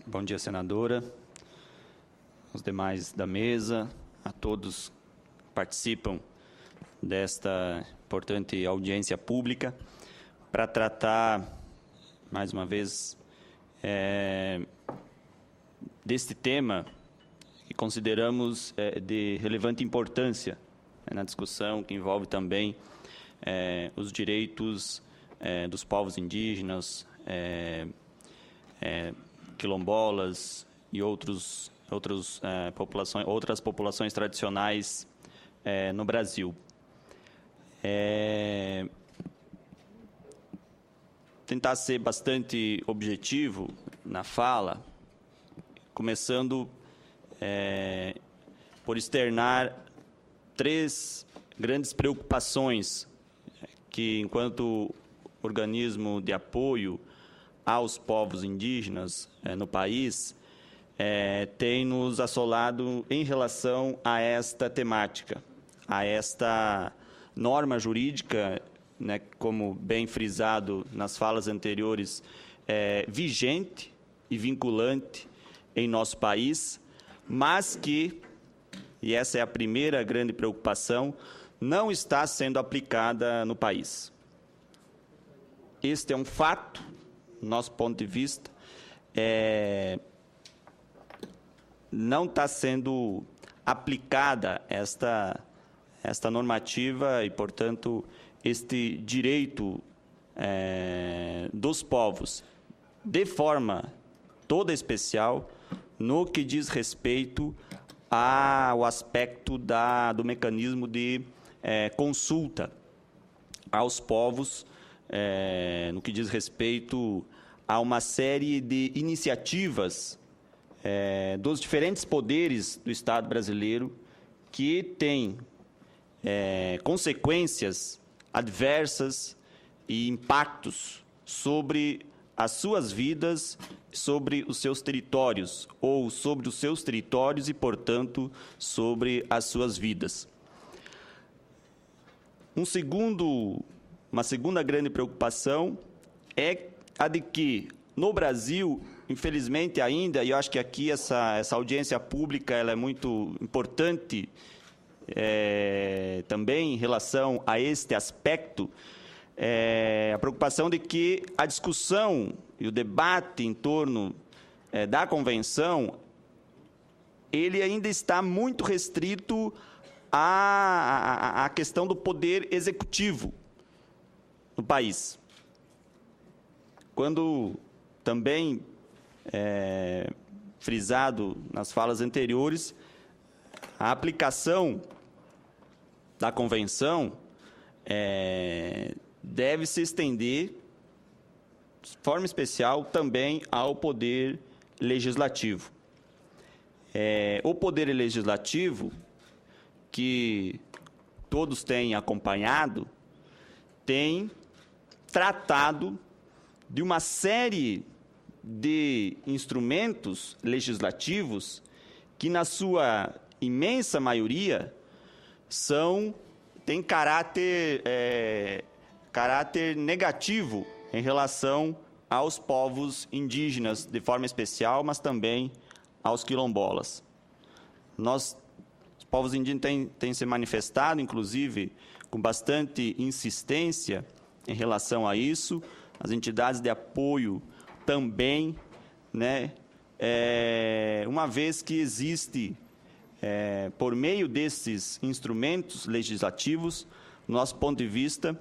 Bom dia, senadora, aos demais da mesa, a todos que participam desta importante audiência pública para tratar, mais uma vez, deste tema que consideramos de relevante importância na discussão, que envolve também os direitos dos povos indígenas, quilombolas e outras populações tradicionais no Brasil. Tentar ser bastante objetivo na fala, começando por externar 3 grandes preocupações que, enquanto organismo de apoio aos povos indígenas no país, tem nos assolado em relação a esta temática, a esta norma jurídica, né, como bem frisado nas falas anteriores, vigente e vinculante em nosso país, mas que, e essa é a primeira grande preocupação, não está sendo aplicada no país. Este é um fato, do nosso ponto de vista, não está sendo aplicada esta normativa e, portanto, este direito dos povos, de forma toda especial, no que diz respeito ao aspecto do mecanismo de consulta aos povos, no que diz respeito a uma série de iniciativas dos diferentes poderes do Estado brasileiro que têm consequências adversas e impactos sobre as suas vidas, sobre os seus territórios, ou sobre os seus territórios e, portanto, sobre as suas vidas. Uma segunda grande preocupação é a de que, no Brasil, infelizmente ainda, e eu acho que aqui essa audiência pública ela é muito importante também em relação a este aspecto, a preocupação de que a discussão e o debate em torno da convenção, ele ainda está muito restrito à questão do poder executivo no país. Quando também frisado nas falas anteriores, a aplicação da convenção deve se estender de forma especial também ao poder legislativo. O poder legislativo, que todos têm acompanhado, tem tratado de uma série de instrumentos legislativos que, na sua imensa maioria, têm caráter negativo em relação aos povos indígenas, de forma especial, mas também aos quilombolas. Os povos indígenas têm se manifestado, inclusive, com bastante insistência em relação a isso, as entidades de apoio também, né, uma vez que existe, por meio desses instrumentos legislativos, do nosso ponto de vista,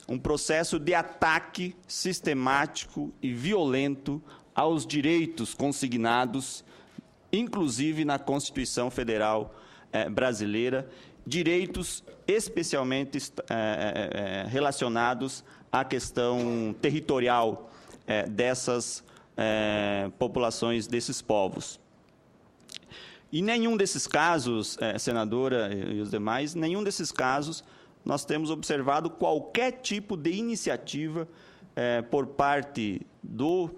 um processo de ataque sistemático e violento aos direitos consignados, inclusive na Constituição Federal brasileira, direitos especialmente relacionados à questão territorial dessas populações, desses povos. E nenhum desses casos, senadora e os demais, nenhum desses casos nós temos observado qualquer tipo de iniciativa por parte do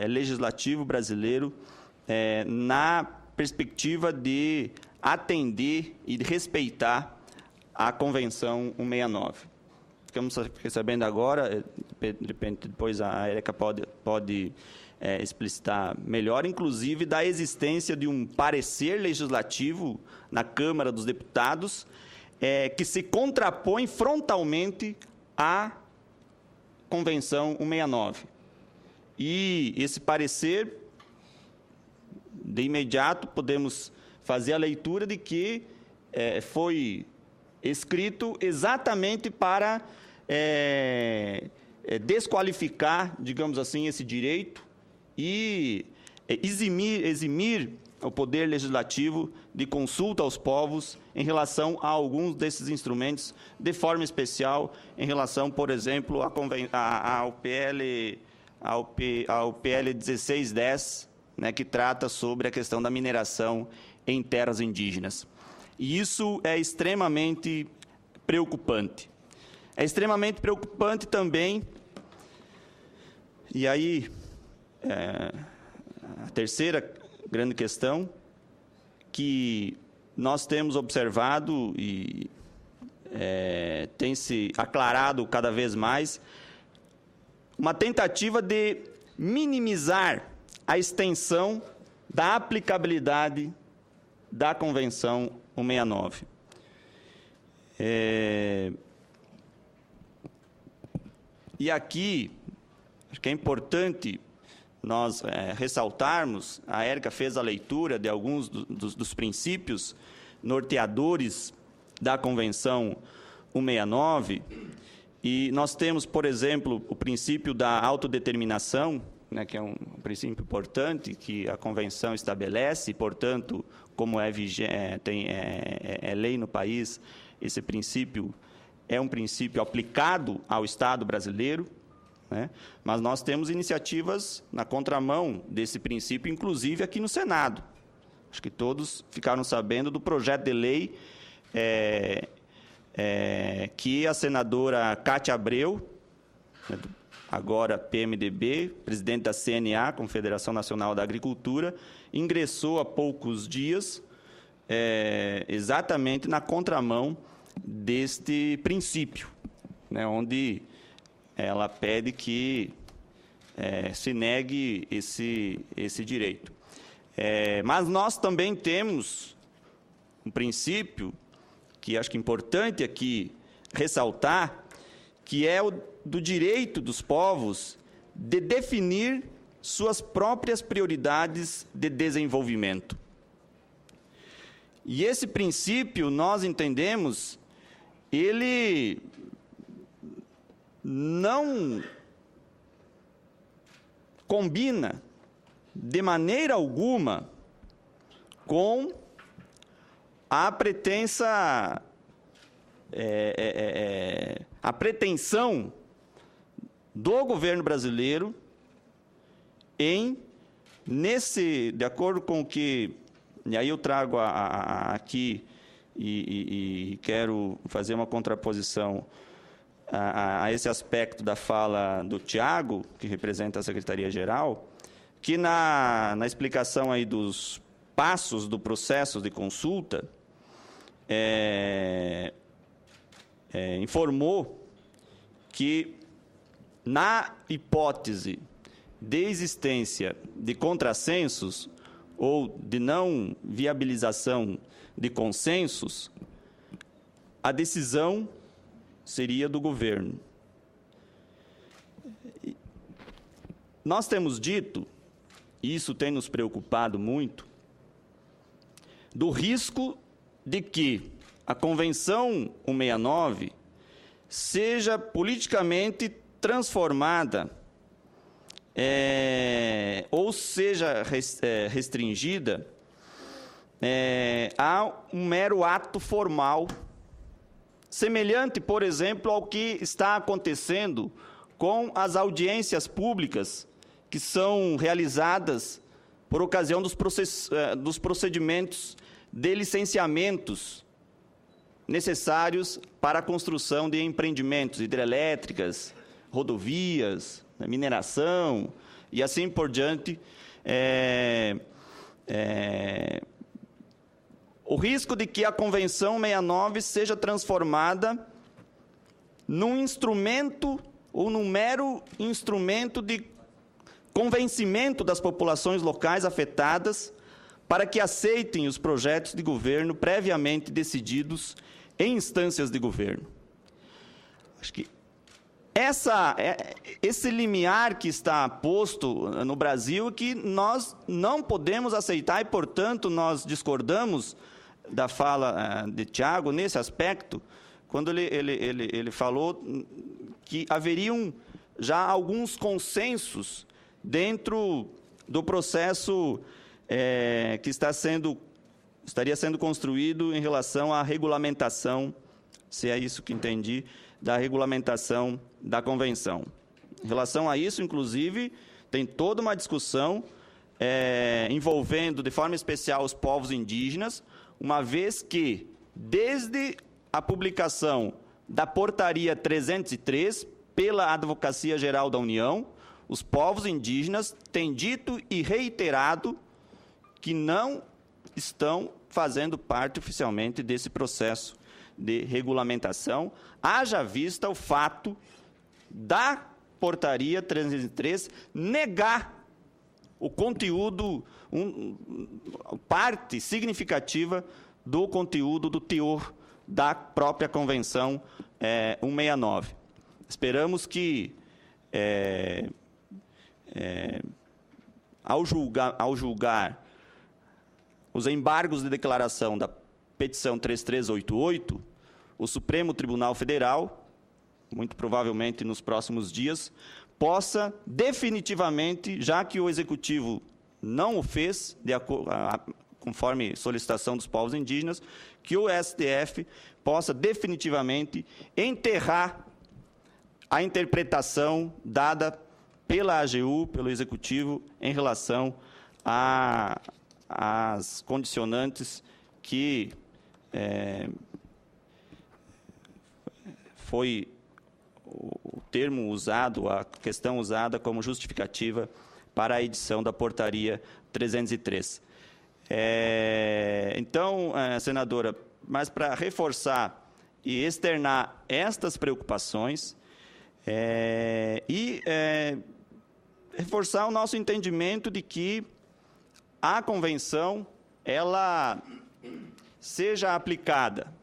Legislativo brasileiro na perspectiva de atender e de respeitar a Convenção 169. Ficamos recebendo agora, de repente depois a Érica pode explicitar melhor, inclusive da existência de um parecer legislativo na Câmara dos Deputados que se contrapõe frontalmente à Convenção 169. E esse parecer, de imediato, podemos fazer a leitura de que foi escrito exatamente para desqualificar, digamos assim, esse direito e eximir o Poder Legislativo de consulta aos povos em relação a alguns desses instrumentos, de forma especial em relação, por exemplo, ao PL 1610, né, que trata sobre a questão da mineração em terras indígenas. E isso é extremamente preocupante. É extremamente preocupante também, e aí a terceira grande questão, que nós temos observado e tem se aclarado cada vez mais, uma tentativa de minimizar a extensão da aplicabilidade da Convenção 169. E aqui, acho que é importante nós ressaltarmos, a Érica fez a leitura de alguns dos princípios norteadores da Convenção 169, e nós temos, por exemplo, o princípio da autodeterminação, né, que é um princípio importante que a Convenção estabelece, portanto, como é lei no país, esse princípio é um princípio aplicado ao Estado brasileiro, né? Mas nós temos iniciativas na contramão desse princípio, inclusive aqui no Senado. Acho que todos ficaram sabendo do projeto de lei que a senadora Cátia Abreu, agora PMDB, presidente da CNA, Confederação Nacional da Agricultura, ingressou há poucos dias, exatamente na contramão deste princípio, né, onde ela pede que se negue esse direito. Mas nós também temos um princípio que acho que é importante aqui ressaltar, que é o do direito dos povos de definir suas próprias prioridades de desenvolvimento. E esse princípio, nós entendemos, ele não combina de maneira alguma com a pretensão do governo brasileiro de acordo com o que, e aí eu trago aqui e quero fazer uma contraposição a esse aspecto da fala do Tiago, que representa a Secretaria-Geral, que na explicação aí dos passos do processo de consulta, informou que, na hipótese de existência de contrassensos ou de não viabilização de consensos, a decisão seria do governo. Nós temos dito, e isso tem nos preocupado muito, do risco de que a Convenção 169 seja politicamente transformada ou seja restringida a um mero ato formal, semelhante, por exemplo, ao que está acontecendo com as audiências públicas que são realizadas por ocasião dos procedimentos de licenciamentos necessários para a construção de empreendimentos hidrelétricas, rodovias, mineração e assim por diante. O risco de que a Convenção 69 seja transformada num instrumento ou num mero instrumento de convencimento das populações locais afetadas para que aceitem os projetos de governo previamente decididos em instâncias de governo. Acho que esse limiar que está posto no Brasil é que nós não podemos aceitar e, portanto, nós discordamos da fala de Tiago nesse aspecto, quando ele falou que haveriam já alguns consensos dentro do processo que estaria sendo construído em relação à regulamentação, se é isso que entendi, da regulamentação da Convenção. Em relação a isso, inclusive, tem toda uma discussão envolvendo, de forma especial, os povos indígenas, uma vez que, desde a publicação da Portaria 303, pela Advocacia Geral da União, os povos indígenas têm dito e reiterado que não estão fazendo parte oficialmente desse processo de regulamentação, haja vista o fato da Portaria 303 negar o conteúdo, parte significativa do conteúdo, do teor da própria Convenção 169. Esperamos que, ao julgar os embargos de declaração da petição 3388, o Supremo Tribunal Federal, muito provavelmente nos próximos dias, possa definitivamente, já que o Executivo não o fez, conforme solicitação dos povos indígenas, que o STF possa definitivamente enterrar a interpretação dada pela AGU, pelo Executivo, em relação às condicionantes que foi o termo usado, a questão usada como justificativa para a edição da Portaria 303. Então, senadora, mas para reforçar e externar estas preocupações reforçar o nosso entendimento de que a Convenção ela seja aplicada,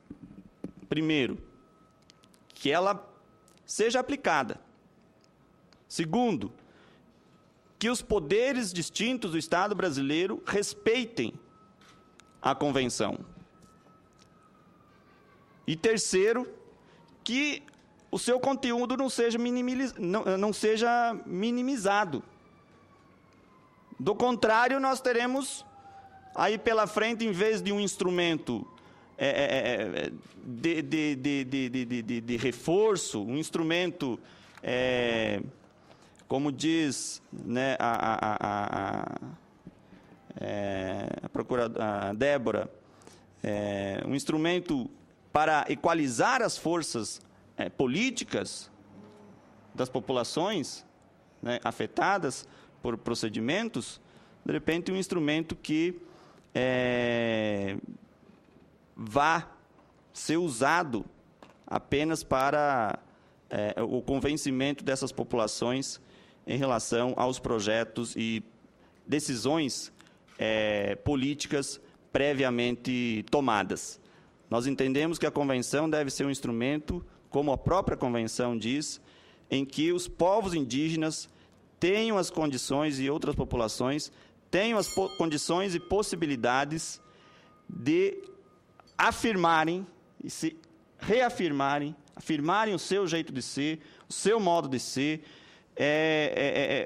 primeiro, que ela seja aplicada. Segundo, que os poderes distintos do Estado brasileiro respeitem a Convenção. E terceiro, que o seu conteúdo não seja minimizado. Do contrário, nós teremos aí pela frente, em vez de um instrumento de reforço, um instrumento, como diz, né, a procuradora Débora, um instrumento para equalizar as forças políticas das populações, né, afetadas por procedimentos, de repente um instrumento que vá ser usado apenas para o convencimento dessas populações em relação aos projetos e decisões políticas previamente tomadas. Nós entendemos que a Convenção deve ser um instrumento, como a própria Convenção diz, em que os povos indígenas tenham as condições e outras populações tenham as condições e possibilidades de afirmarem e se reafirmarem, afirmarem o seu jeito de ser, o seu modo de ser,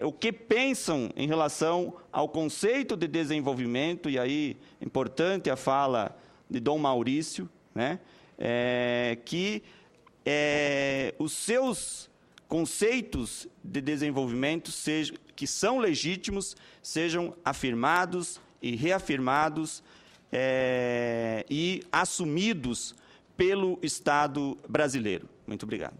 o que pensam em relação ao conceito de desenvolvimento, e aí é importante a fala de Dom Maurício, né, que os seus conceitos de desenvolvimento, que são legítimos, sejam afirmados e reafirmados e assumidos pelo Estado brasileiro. Muito obrigado.